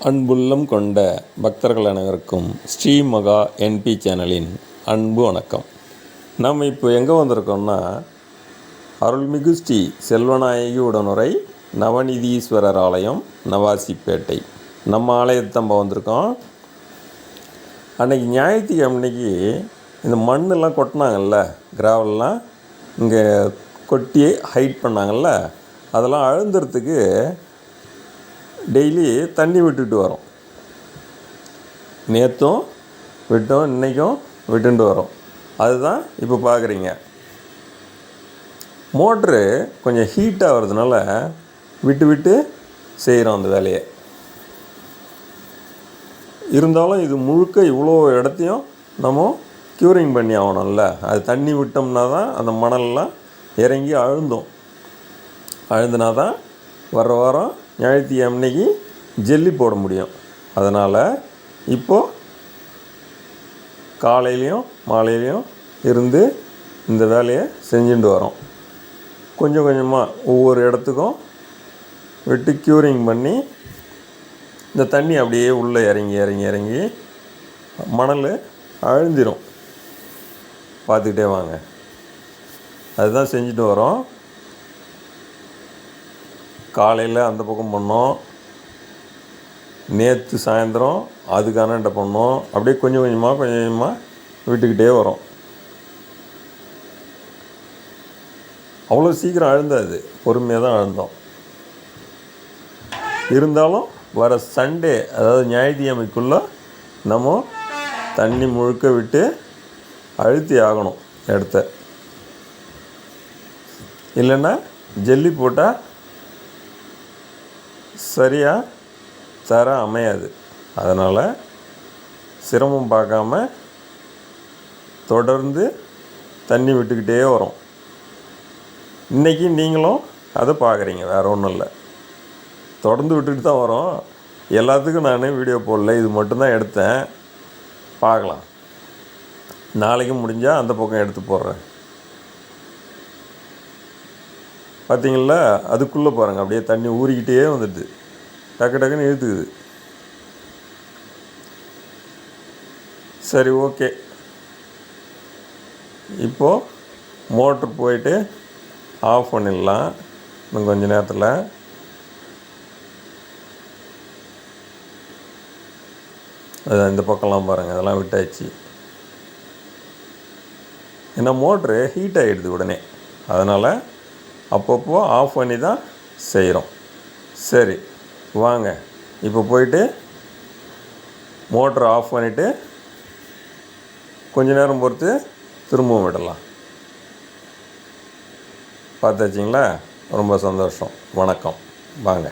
அன்புள்ளம் கொண்ட பக்தர்கள் அனைவருக்கும் ஸ்ரீ மகா என்பி சேனலின் அன்பு வணக்கம். நம்ம இப்போ எங்கே வந்திருக்கோம்னா, அருள்மிகு ஸ்ரீ செல்வநாயகி உடனுரை நவநிதீஸ்வரர் ஆலயம், நவாசிப்பேட்டை. நம்ம ஆலயத்தை நம்ம வந்திருக்கோம். அன்றைக்கி ஞாயிற்றுக்கிழமைக்கு இந்த மண்ணெல்லாம் கொட்டினாங்கல்ல, கிராவல்லாம் இங்கே கொட்டி ஹைட் பண்ணாங்கல்ல, அதெல்லாம் அழுந்துறதுக்கு டெய்லி தண்ணி விட்டுட்டு வரோம். நேற்றும் விட்டோம், இன்றைக்கும் விட்டுட்டு வரோம். அதுதான் இப்போ பார்க்குறீங்க. மோட்ரு கொஞ்சம் ஹீட் ஆகிறதுனால விட்டு விட்டு செய்கிறோம் அந்த வேலையை. இருந்தாலும் இது முழுக்க இவ்வளோ இடத்தையும் நம்ம க்யூரிங் பண்ணி ஆகணும்ல. அது தண்ணி விட்டோம்னா தான் அந்த மணல்லாம் இறங்கி அழுந்தினா தான் வர வாரம் ஞாயிற்றுக்கிழமைக்கு ஜல்லி போட முடியும். அதனால் இப்போது காலையிலையும் மாலையிலையும் இருந்து இந்த வேலையை செஞ்சுட்டு வரோம். கொஞ்சம் கொஞ்சமாக ஒவ்வொரு இடத்துக்கும் விட்டு க்யூரிங் பண்ணி இந்த தண்ணி அப்படியே உள்ளே இறங்கி மணல் அழுந்திரும். பார்த்துக்கிட்டே வாங்க. அதுதான் செஞ்சுட்டு வரோம். காலையில் அந்த பக்கம் பண்ணோம், நேற்று சாயந்தரம் அதுக்கானட்ட பண்ணோம். அப்படியே கொஞ்சம் கொஞ்சமாக விட்டுக்கிட்டே வரோம். அவ்வளோ சீக்கிரம் அழுந்தாது, பொறுமையாக தான் அழுந்தோம். இருந்தாலும் வர சண்டே, அதாவது ஞாயிற்றுக்கிழமைக்குள்ளே நம்ம தண்ணி முழுக்க விட்டு அழுத்தி ஆகணும் இடத்த. இல்லைன்னா ஜல்லி போட்டால் சரியாக தரம் அமையாது. அதனால் சிரமம் பார்க்காம தொடர்ந்து தண்ணி விட்டுக்கிட்டே வரோம். இன்றைக்கி நீங்களும் அதை பார்க்குறீங்க, வேறு ஒன்றும் இல்லை. தொடர்ந்து விட்டுட்டு தான் வரோம். எல்லாத்துக்கும் நான் வீடியோ போடல, இது மட்டும்தான் எடுத்தேன். பார்க்கலாம், நாளைக்கு முடிஞ்சால் அந்த பக்கம் எடுத்து போடுறேன். பார்த்தீங்களா, அதுக்குள்ளே பாருங்கள், அப்படியே தண்ணி ஊறிக்கிட்டே வந்துடுது, டக்குன்னு இழுத்துக்குது. சரி, ஓகே. இப்போது மோட்ரு போயிட்டு ஆஃப் பண்ணிடலாம். இன்னும் கொஞ்சம் நேரத்தில் அது இந்த பக்கம்லாம் பாருங்கள், அதெல்லாம் விட்டாச்சு. ஏன்னா மோட்ரு ஹீட் ஆகிடுது உடனே. அதனால் அப்பப்போ ஆஃப் பண்ணி தான் செய்கிறோம். சரி வாங்க, இப்போ போயிட்டு மோட்ரு ஆஃப் பண்ணிவிட்டு கொஞ்ச நேரம் பொறுத்து திரும்பவும் விடலாம். பார்த்தாச்சிங்களா? ரொம்ப சந்தோஷம். வணக்கம். வாங்க.